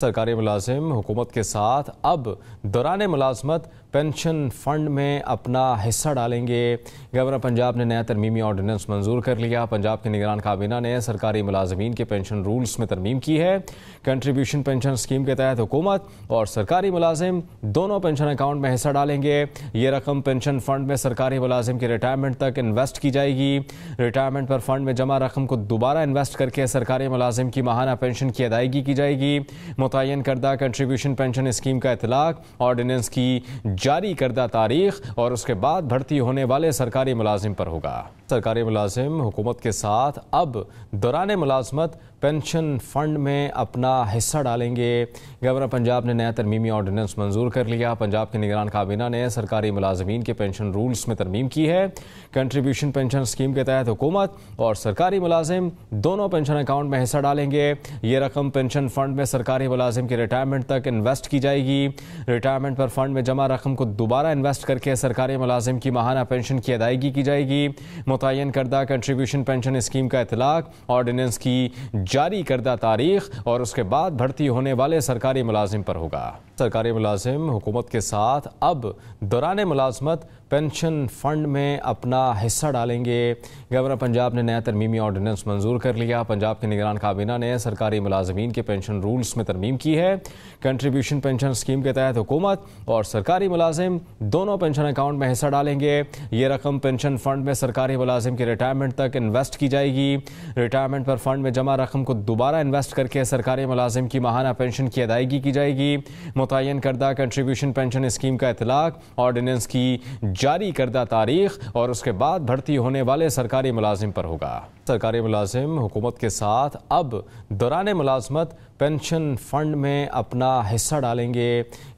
सरकारी मुलाजिम हुकूमत के साथ अब दौरान मुलाजमत पेंशन फंड में अपना हिस्सा डालेंगे। गवर्नर पंजाब ने नया तरमीमी ऑर्डिनेंस मंजूर कर लिया। पंजाब की निगरान काबीना ने सरकारी मुलाजमीन के पेंशन रूल्स में तरमीम की है। कंट्रीब्यूशन पेंशन स्कीम के तहत हुकूमत और सरकारी मुलाजिम दोनों पेंशन अकाउंट में हिस्सा डालेंगे। ये रकम पेंशन फंड में सरकारी मुलाजिम की रिटायरमेंट तक इन्वेस्ट की जाएगी। रिटायरमेंट पर फंड में जमा रकम को दोबारा इन्वेस्ट करके सरकारी मुलाजिम की माहाना पेंशन की अदायगी की जाएगी। मुतय्यन करदा कंट्रीब्यूशन पेंशन स्कीम का इतलाक ऑर्डिनेंस की जारी करदा तारीख और उसके बाद भर्ती होने वाले सरकारी मुलाजिम पर होगा। सरकारी मुलाजिम हुकूमत के साथ अब दौरान मुलाजमत पेंशन फंड में अपना हिस्सा डालेंगे। गवर्नर पंजाब ने नया तरमीमी ऑर्डिनेंस मंजूर कर लिया। पंजाब की निगरान काबीना ने सरकारी मुलाजमीन के पेंशन रूल्स में तरमीम की है। कंट्रीब्यूशन पेंशन स्कीम के तहत हुकूमत और सरकारी मुलाजिम दोनों पेंशन अकाउंट में हिस्सा डालेंगे। ये रकम पेंशन फंड में सरकारी मुलाजिम की रिटायरमेंट तक इन्वेस्ट की जाएगी। रिटायरमेंट पर फंड में जमा रकम को दोबारा इन्वेस्ट करके सरकारी मुलाजिम की माहाना पेंशन की अदायगी की जाएगी। मुतय्यन करदा कंट्रीब्यूशन पेंशन स्कीम का इतलाक ऑर्डिनेंस की जारी करदा तारीख और उसके बाद भर्ती होने वाले सरकारी मुलाजिम पर होगा। सरकारी मुलाजिम हुकूमत के साथ अब दौरान मुलाजमत पेंशन फंड में अपना हिस्सा डालेंगे। गवर्नर पंजाब ने नया तरमीमी ऑर्डिनेंस मंजूर कर लिया। पंजाब की निगरान काबीना ने सरकारी मुलाजमीन के पेंशन रूल्स में तरमीम की है। कंट्रीब्यूशन पेंशन स्कीम के तहत हुकूमत और सरकारी मुलाजिम दोनों पेंशन अकाउंट में हिस्सा डालेंगे। ये रकम पेंशन फंड में सरकारी मुलाजिम की रिटायरमेंट तक इन्वेस्ट की जाएगी। रिटायरमेंट पर फंड में जमा रकम को दोबारा इन्वेस्ट करके सरकारी मुलाजिम की माहाना पेंशन की अदायगी की जाएगी। मुतय्यन करदा कंट्रीब्यूशन पेंशन स्कीम का इतलाक ऑर्डिनेंस की जारी करदा तारीख और उसके बाद भर्ती होने वाले सरकारी मुलाजिम पर होगा। सरकारी मुलाजिम हुकूमत के साथ अब दौरान मुलाजमत पेंशन फंड में अपना हिस्सा डालेंगे।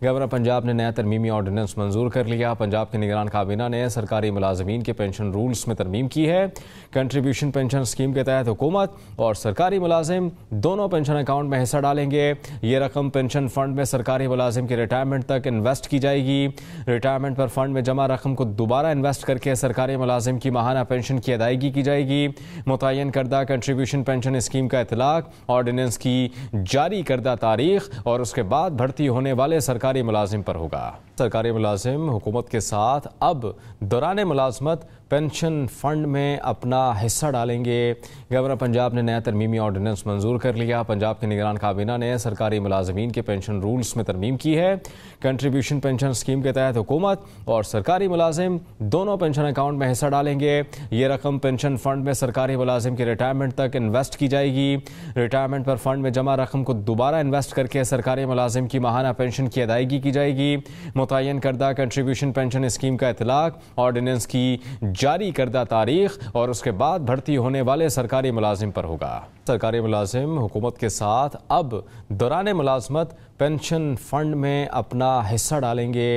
गवर्नर पंजाब ने नया तरमीमी ऑर्डिनेंस मंजूर कर लिया। पंजाब की निगरान काबीना ने सरकारी मुलाजमीन के पेंशन रूल्स में तरमीम की है। कंट्रीब्यूशन पेंशन स्कीम के तहत हुकूमत और सरकारी मुलाजिम दोनों पेंशन अकाउंट में हिस्सा डालेंगे। ये रकम पेंशन फंड में सरकारी मुलाजिम की रिटायरमेंट तक इन्वेस्ट की जाएगी। रिटायरमेंट पर फंड में जमा रकम को दोबारा इन्वेस्ट करके सरकारी मुलाजिम की माहाना पेंशन की अदायगी की जाएगी। मुतय्यन करदा कंट्रीब्यूशन पेंशन स्कीम का इतलाक ऑर्डिनेंस की जारी करदा तारीख और उसके बाद भर्ती होने वाले सरकारी मुलाजिम पर होगा। सरकारी मुलाजिम हुकूमत के साथ अब दौरान मुलाजमत पेंशन फंड में अपना हिस्सा डालेंगे। गवर्नर पंजाब ने नया तरमीमी ऑर्डिनेंस मंजूर कर लिया। पंजाब की निगरान काबीना ने सरकारी मुलाजमीन के पेंशन रूल्स में तरमीम की है। कंट्रीब्यूशन पेंशन स्कीम के तहत हुकूमत और सरकारी मुलाजिम दोनों पेंशन अकाउंट में हिस्सा डालेंगे। ये रकम पेंशन फंड में सरकारी मुलाजिम की रिटायरमेंट तक इन्वेस्ट की जाएगी। रिटायरमेंट पर फंड में जमा रकम को दोबारा इन्वेस्ट करके सरकारी मुलाजिम की माहाना पेंशन की अदायगी की जाएगी। मुतय्यन करदा कंट्रीब्यूशन पेंशन स्कीम का इतलाक ऑर्डिनेंस की जारी करदा तारीख और उसके बाद भर्ती होने वाले सरकारी मुलाजिम पर होगा। सरकारी मुलाजिम हुकूमत के साथ अब दौरान मुलाजमत पेंशन फंड में अपना हिस्सा डालेंगे।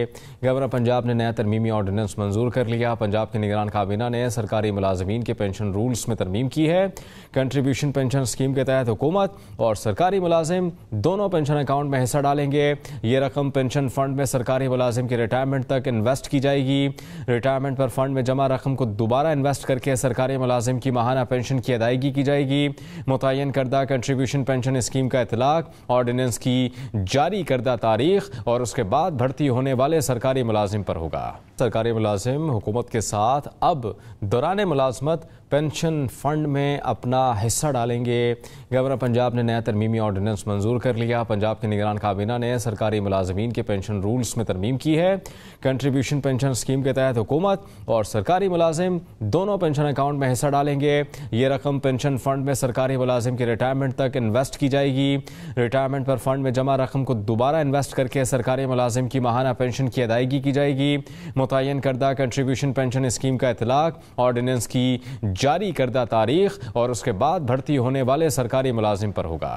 गवर्नर पंजाब ने नया तरमीमी ऑर्डिनेंस मंजूर कर लिया। पंजाब की निगरान काबीना ने सरकारी मुलाजमीन के पेंशन रूल्स में तरमीम की है। कंट्रीब्यूशन पेंशन स्कीम के तहत हुकूमत और सरकारी मुलाजिम दोनों पेंशन अकाउंट में हिस्सा डालेंगे। ये रकम पेंशन फंड में सरकारी मुलाजिम की रिटायरमेंट तक इन्वेस्ट की जाएगी। रिटायरमेंट पर फंड में जमा रकम को दोबारा इन्वेस्ट करके सरकारी मुलाजिम की माहाना पेंशन की अदायगी की जाएगी। मुतय्यन करदा कंट्रीब्यूशन पेंशन स्कीम का इतलाक ऑर्डिनेंस की जारी करदा तारीख और उसके बाद भर्ती होने वाले सरकारी मुलाजिम पर होगा। सरकारी मुलाजिम हुकूमत के साथ अब दौरान मुलाजमत पेंशन फंड में अपना हिस्सा डालेंगे। गवर्नर पंजाब ने नया तरमीमी ऑर्डिनेंस मंजूर कर लिया। पंजाब की निगरान काबीना ने सरकारी मुलाजमीन के पेंशन रूल्स में तरमीम की है। कंट्रीब्यूशन पेंशन स्कीम के तहत हुकूमत और सरकारी मुलाजिम दोनों पेंशन अकाउंट में हिस्सा डालेंगे। ये रकम पेंशन फंड में सरकारी मुलाजिम की रिटायरमेंट तक इन्वेस्ट की जाएगी। रिटायरमेंट पर फंड में जमा रकम को दोबारा इन्वेस्ट करके सरकारी मुलाजिम की माहाना पेंशन की अदायगी की जाएगी। मुतय्यन करदा कंट्रीब्यूशन पेंशन स्कीम का इतलाक ऑर्डिनेंस की जारी करदा तारीख और उसके बाद भर्ती होने वाले सरकारी मुलाजिम पर होगा।